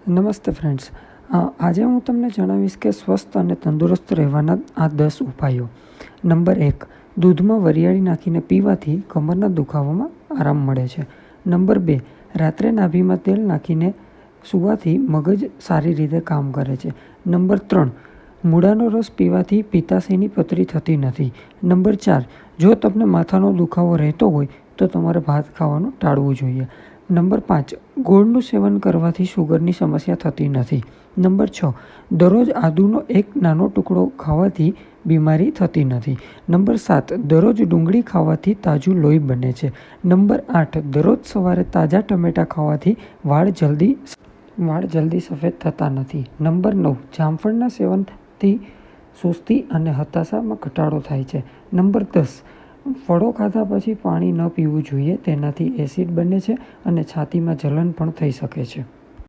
નમસ્તે ફ્રેન્ડ્સ, આજે હું તમને જણાવીશ કે સ્વસ્થ અને તંદુરસ્ત રહેવાના આ 10 ઉપાયો. નંબર 1, દૂધમાં વરિયાળી નાખીને પીવાથી કમરના દુખાવામાં આરામ મળે છે. નંબર 2, રાત્રે નાભીમાં તેલ નાખીને સૂવાથી મગજ સારી રીતે કામ કરે છે. નંબર 3, મૂળાનો રસ પીવાથી પિત્તાશયની પથરી થતી નથી. નંબર 4, જો તમને માથાનો દુખાવો રહેતો હોય તો તમારે ભાત ખાવાનું ટાળવું જોઈએ. નંબર 5, ગોળનું સેવન કરવાથી શુગરની સમસ્યા થતી નથી. નંબર 6, દરરોજ આદુનો એક નાનો ટુકડો ખાવાથી બીમારી થતી નથી. નંબર 7, દરરોજ ડુંગળી ખાવાથી તાજું લોહી બને છે. નંબર 8, દરરોજ સવારે તાજા ટમેટાં ખાવાથી વાળ જલ્દી સફેદ થતા નથી. નંબર 9, જામફળના સેવનથી સુસ્તી અને હતાશામાં ઘટાડો થાય છે. નંબર 10, ફળો ખાધા પછી પાણી ન પીવું જોઈએ, તેનાથી એસિડ બને છે અને છાતીમાં જલન પણ થઈ શકે છે.